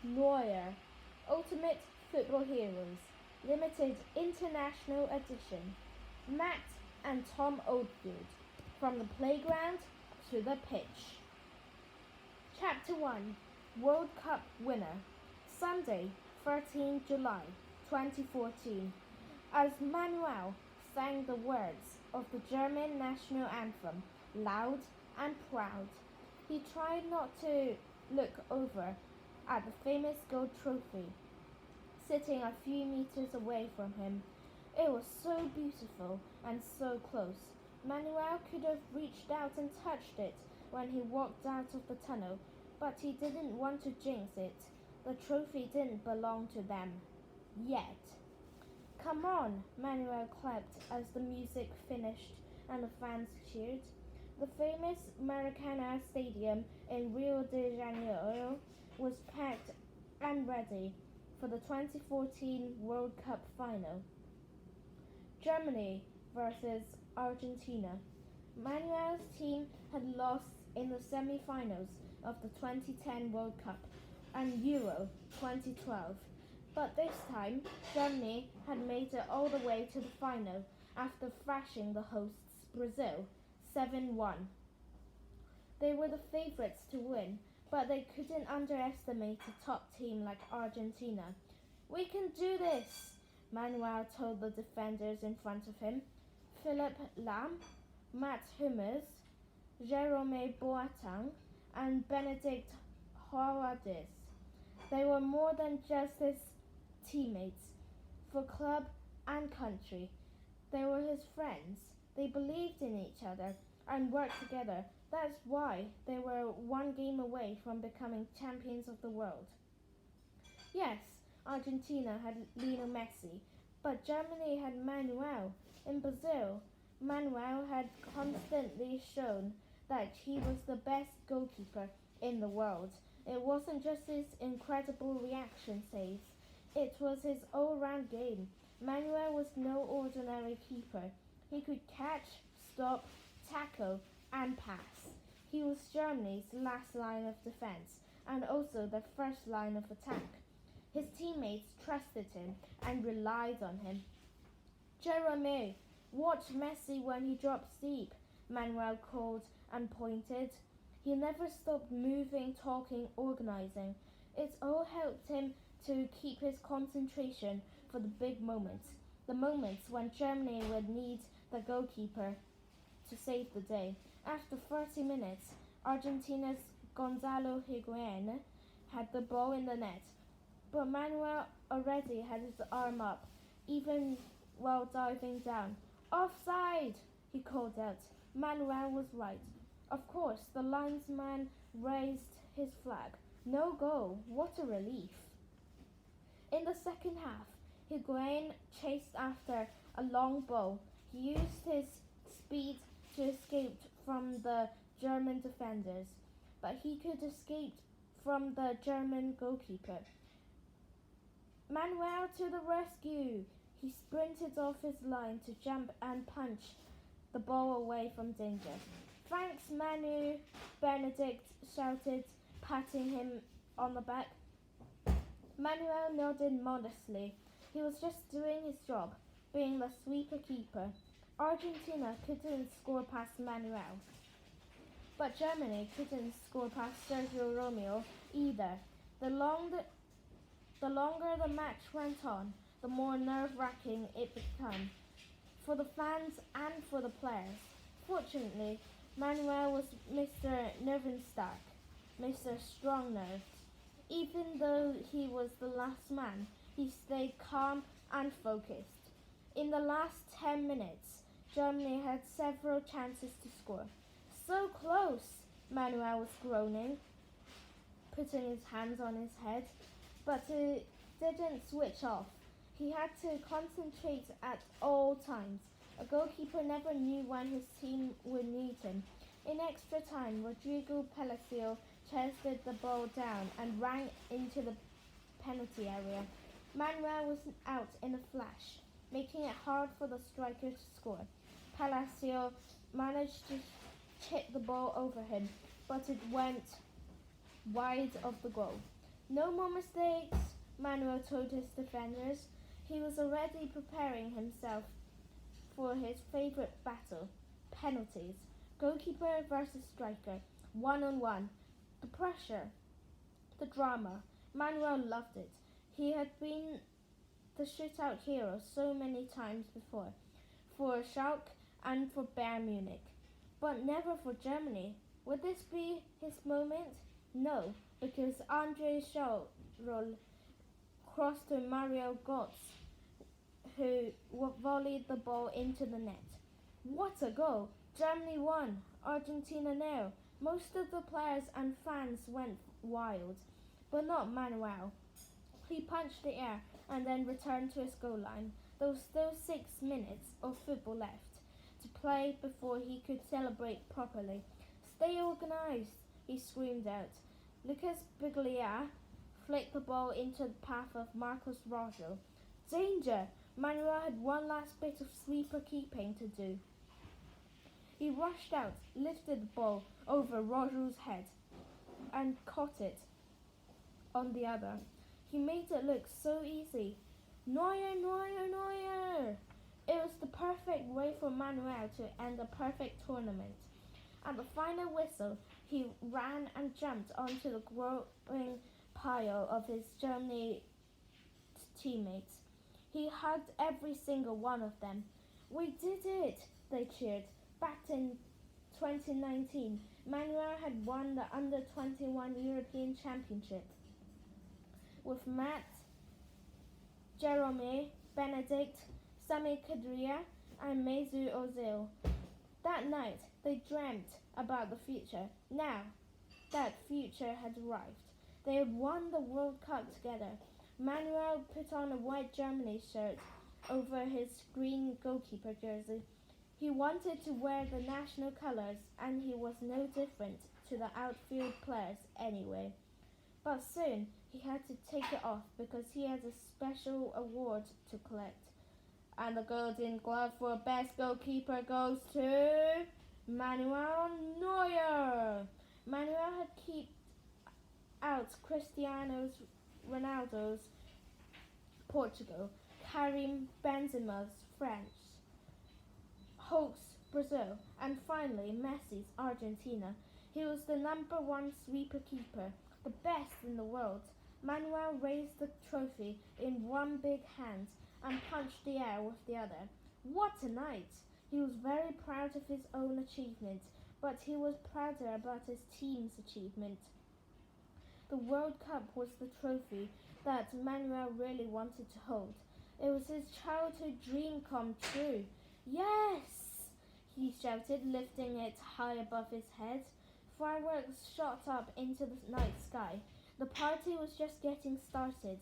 Neuer, Ultimate Football Heroes, Limited International Edition. Matt and Tom Oldfield, From the Playground to the Pitch. Chapter 1, World Cup Winner. Sunday, 13 July 2014. As Manuel sang the words of the German national anthem, loud and proud, he tried not to look over at the famous gold trophy sitting a few meters away from him. It was so beautiful and so close. Manuel could have reached out and touched it when he walked out of the tunnel, but he didn't want to jinx it. The trophy didn't belong to them. Yet. Come on, Manuel clapped as the music finished and the fans cheered. The famous Maracanã Stadium in Rio de Janeiro was packed and ready for the 2014 World Cup final. Germany versus Argentina. Manuel's team had lost in the semi-finals of the 2010 World Cup and Euro 2012. But this time, Germany had made it all the way to the final after thrashing the hosts Brazil 7-1. They were the favourites to win, but they couldn't underestimate a top team like Argentina. "We can do this," Manuel told the defenders in front of him. Philipp Lahm, Matt Hummels, Jerome Boateng, and Benedict Höwedes. They were more than just his teammates. For club and country, they were his friends. They believed in each other and worked together. That's why they were one game away from becoming champions of the world. Yes, Argentina had Lionel Messi, but Germany had Manuel. In Brazil, Manuel had constantly shown that he was the best goalkeeper in the world. It wasn't just his incredible reaction saves, it was his all-round game. Manuel was no ordinary keeper. He could catch, stop, tackle, and pass. He was Germany's last line of defense and also their first line of attack. His teammates trusted him and relied on him. "Jerome, watch Messi when he drops deep," Manuel called and pointed. He never stopped moving, talking, organizing. It all helped him to keep his concentration for the big moments, the moments when Germany would need the goalkeeper to save the day. After 30 minutes, Argentina's Gonzalo Higuain had the ball in the net, but Manuel already had his arm up, even while diving down. "Offside!" he called out. Manuel was right. Of course, the linesman raised his flag. No goal. What a relief. In the second half, Higuain chased after a long ball. He used his speed to escape from the German defenders, but he could escape from the German goalkeeper. "Manuel to the rescue!" He sprinted off his line to jump and punch the ball away from danger. "Thanks, Manu," Benedict shouted, patting him on the back. Manuel nodded modestly. He was just doing his job, being the sweeper keeper. Argentina couldn't score past Manuel, but Germany couldn't score past Sergio Romeo either. The longer the match went on, the more nerve-wracking it became, for the fans and for the players. Fortunately, Manuel was Mr. Nervenstark, Mr. Strong-Nerved. Even though he was the last man, he stayed calm and focused. In the last 10 minutes, Germany had several chances to score. "So close," Manuel was groaning, putting his hands on his head, but he didn't switch off. He had to concentrate at all times. A goalkeeper never knew when his team would need him. In extra time, Rodrigo Palacio chested the ball down and ran into the penalty area. Manuel was out in a flash, making it hard for the striker to score. Palacio managed to chip the ball over him, but it went wide of the goal. No more mistakes, Manuel told his defenders. He was already preparing himself for his favourite battle, penalties. Goalkeeper versus striker, one-on-one. The pressure, the drama. Manuel loved it. He had been the shootout hero so many times before, for Schalke and for Bayern Munich, but never for Germany. Would this be his moment? No, because Andre Schürrle crossed to Mario Götze, who volleyed the ball into the net. What a goal! Germany won, Argentina nil. Most of the players and fans went wild, but not Manuel. He punched the air and then returned to his goal line. There was still 6 minutes of football left to play before he could celebrate properly. Stay organised, he screamed out. Lucas Biglia flicked the ball into the path of Marcos Rojo. Danger! Manuel had one last bit of sweeper keeping to do. He rushed out, lifted the ball over Rojo's head, and caught it on the other. He made it look so easy. Neuer, Neuer, Neuer! It was the perfect way for Manuel to end a perfect tournament. At the final whistle, he ran and jumped onto the growing pile of his Germany teammates. He hugged every single one of them. We did it, they cheered. Back in 2019, Manuel had won the Under-21 European Championship with Matt, Jerome, Benedict, Sami Khedira and Mesut Ozil. That night, they dreamt about the future. Now, that future had arrived. They had won the World Cup together. Manuel put on a white Germany shirt over his green goalkeeper jersey. He wanted to wear the national colours, and he was no different to the outfield players anyway. But soon, he had to take it off because he had a special award to collect. And the Golden Glove for Best Goalkeeper goes to Manuel Neuer. Manuel had kept out Cristiano Ronaldo's Portugal, Karim Benzema's France, Hulk's Brazil, and finally Messi's Argentina. He was the #1 sweeper keeper, the best in the world. Manuel raised the trophy in one big hand and punched the air with the other. What a night! He was very proud of his own achievement, but he was prouder about his team's achievement. The World Cup was the trophy that Manuel really wanted to hold. It was his childhood dream come true. Yes! He shouted, lifting it high above his head. Fireworks shot up into the night sky. The party was just getting started.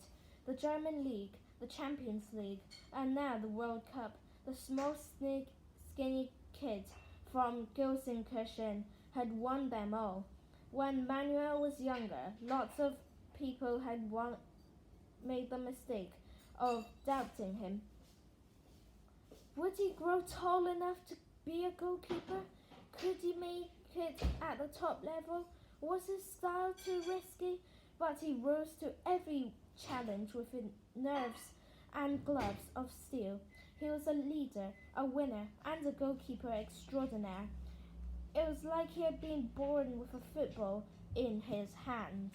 The German League, the Champions League, and now the World Cup. The small, skinny kid from Gelsenkirchen had won them all. When Manuel was younger, lots of people had made the mistake of doubting him. Would he grow tall enough to be a goalkeeper? Could he make it at the top level? Was his style too risky? But he rose to every challenge with nerves and gloves of steel. He was a leader, a winner, and a goalkeeper extraordinaire. It was like he had been born with a football in his hands.